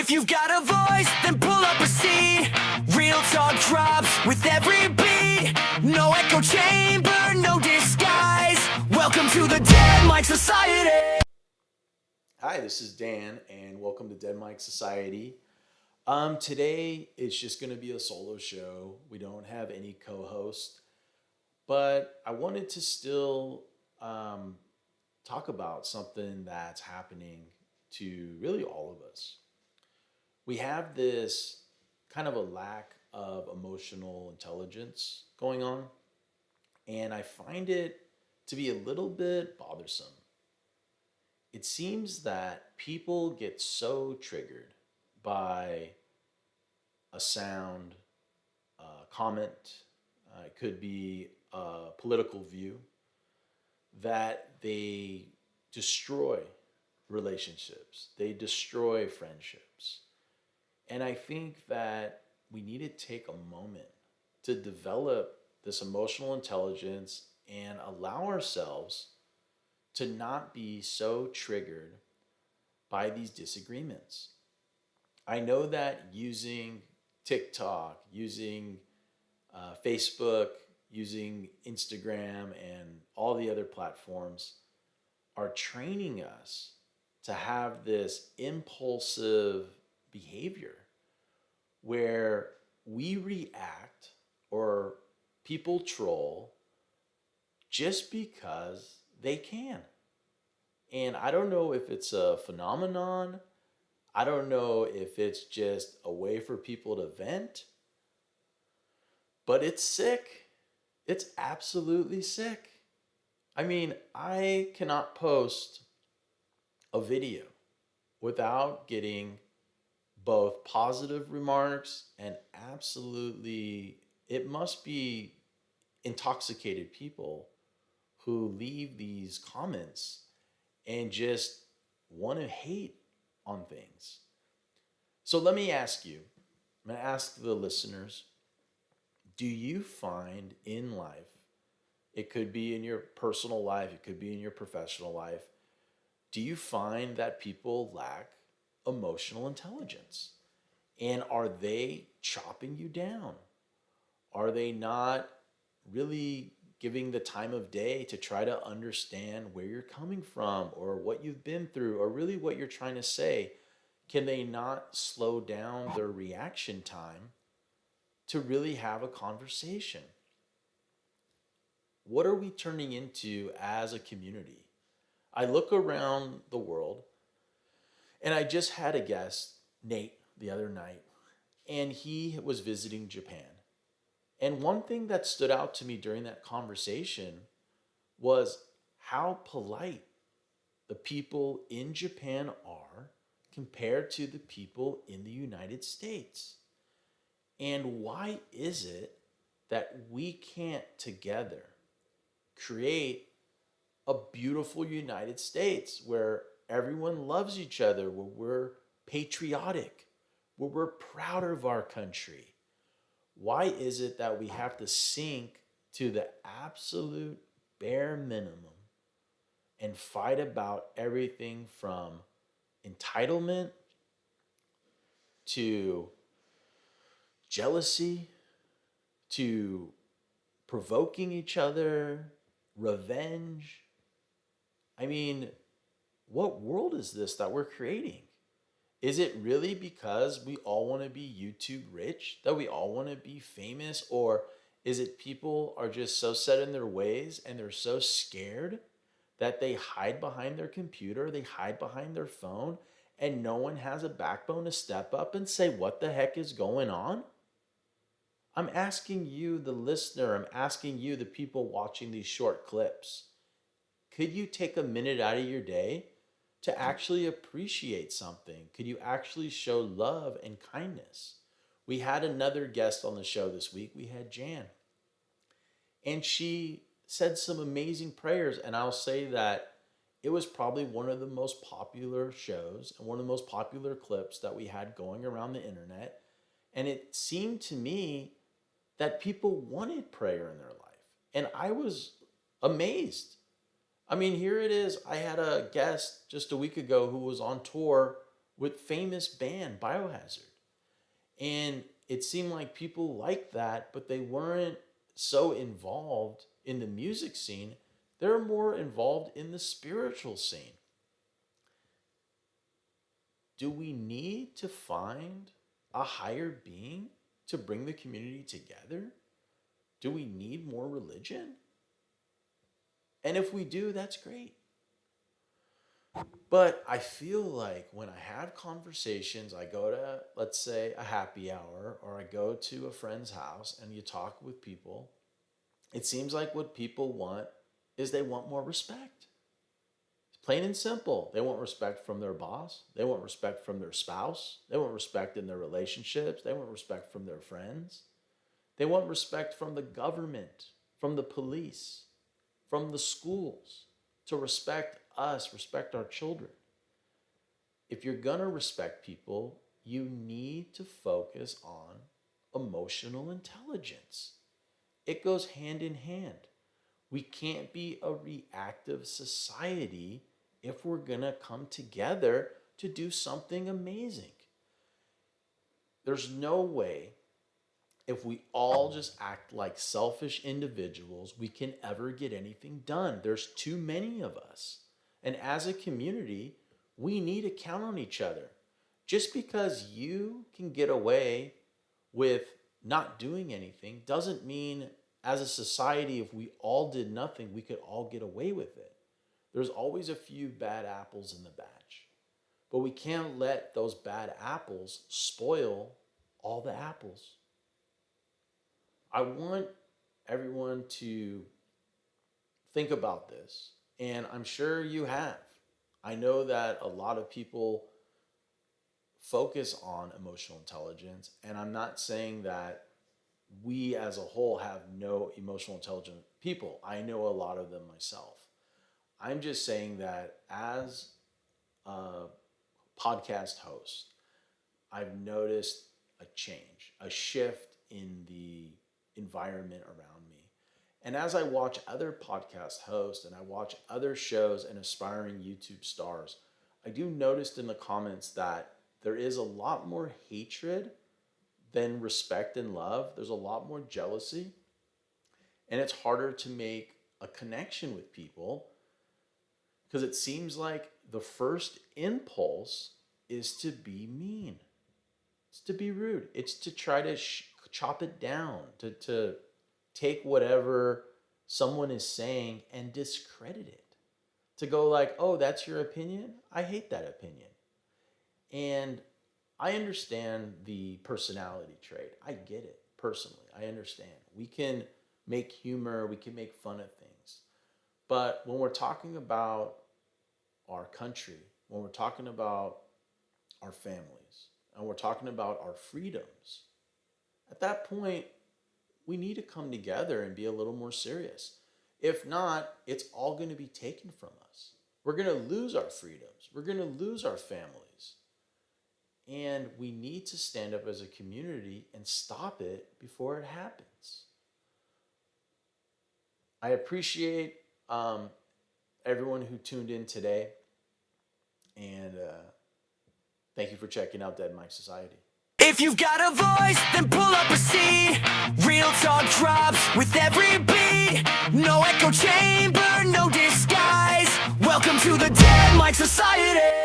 If you've got a voice, then pull up a seat. Real talk drops with every beat. No echo chamber, no disguise. Welcome to the Dead Mic Society. Hi, this is Dan, and welcome to Dead Mic Society. Today it's just going to be a solo show. We don't have any co-host, but I wanted to still talk about something that's happening to really all of us. We have this kind of a lack of emotional intelligence going on, and I find it to be a little bit bothersome. It seems that people get so triggered by a sound, a comment, it could be a political view, that they destroy relationships, they destroy friendships. And I think that we need to take a moment to develop this emotional intelligence and allow ourselves to not be so triggered by these disagreements. I know that using TikTok, using Facebook, using Instagram, and all the other platforms are training us to have this impulsive behavior where we react or people troll just because they can. And I don't know if it's a phenomenon. I don't know if it's just a way for people to vent, but it's sick. It's absolutely sick. I mean, I cannot post a video without getting both positive remarks and absolutely, it must be intoxicated people who leave these comments and just want to hate on things. So let me ask you, I'm going to ask the listeners, do you find in life, it could be in your personal life, it could be in your professional life, do you find that people lack emotional intelligence? And are they chopping you down? Are they not really giving the time of day to try to understand where you're coming from or what you've been through or really what you're trying to say? Can they not slow down their reaction time to really have a conversation? What are we turning into as a community? I look around the world and I just had a guest, Nate, the other night, and he was visiting Japan. And one thing that stood out to me during that conversation was how polite the people in Japan are compared to the people in the United States. And why is it that we can't together create a beautiful United States where everyone loves each other, where we're patriotic, where we're proud of our country? Why is it that we have to sink to the absolute bare minimum and fight about everything from entitlement to jealousy to provoking each other, revenge? I mean, what world is this that we're creating? Is it really because we all want to be YouTube rich, that we all want to be famous? Or is it people are just so set in their ways and they're so scared that they hide behind their computer, they hide behind their phone, and no one has a backbone to step up and say, what the heck is going on? I'm asking you, the listener, I'm asking you, the people watching these short clips, could you take a minute out of your day to actually appreciate something? Could you actually show love and kindness? We had another guest on the show this week. We had Jan. And she said some amazing prayers. And I'll say that it was probably one of the most popular shows and one of the most popular clips that we had going around the internet. And it seemed to me that people wanted prayer in their life. And I was amazed. I mean, here it is. I had a guest just a week ago who was on tour with famous band Biohazard. And it seemed like people liked that, but they weren't so involved in the music scene. They're more involved in the spiritual scene. Do we need to find a higher being to bring the community together? Do we need more religion? And if we do, that's great. But I feel like when I have conversations, I go to, let's say, a happy hour, or I go to a friend's house and you talk with people, it seems like what people want is they want more respect. It's plain and simple. They want respect from their boss. They want respect from their spouse. They want respect in their relationships. They want respect from their friends. They want respect from the government, from the police, from the schools, to respect us, respect our children. If you're going to respect people, you need to focus on emotional intelligence. It goes hand in hand. We can't be a reactive society if we're going to come together to do something amazing. There's no way, if we all just act like selfish individuals, we can ever get anything done. There's too many of us. And as a community, we need to count on each other. Just because you can get away with not doing anything doesn't mean as a society, if we all did nothing, we could all get away with it. There's always a few bad apples in the batch. But we can't let those bad apples spoil all the apples. I want everyone to think about this, and I'm sure you have. I know that a lot of people focus on emotional intelligence, and I'm not saying that we as a whole have no emotional intelligent people. I know a lot of them myself. I'm just saying that as a podcast host, I've noticed a change, a shift in the environment around me. And as I watch other podcast hosts and I watch other shows and aspiring YouTube stars, I do notice in the comments that there is a lot more hatred than respect and love. There's a lot more jealousy. And it's harder to make a connection with people because it seems like the first impulse is to be mean. It's to be rude. It's to try to chop it down, to take whatever someone is saying and discredit it. To go like, oh, that's your opinion? I hate that opinion. And I understand the personality trait. I get it personally. I understand. We can make humor, we can make fun of things. But when we're talking about our country, when we're talking about our families, and we're talking about our freedoms, at that point, we need to come together and be a little more serious. If not, it's all going to be taken from us. We're going to lose our freedoms. We're going to lose our families. And we need to stand up as a community and stop it before it happens. I appreciate everyone who tuned in today. And thank you for checking out Dead Mike Society. If you've got a voice, then pull up a seat. Real talk drops with every beat. No echo chamber, no disguise. Welcome to the Dead Mike Society.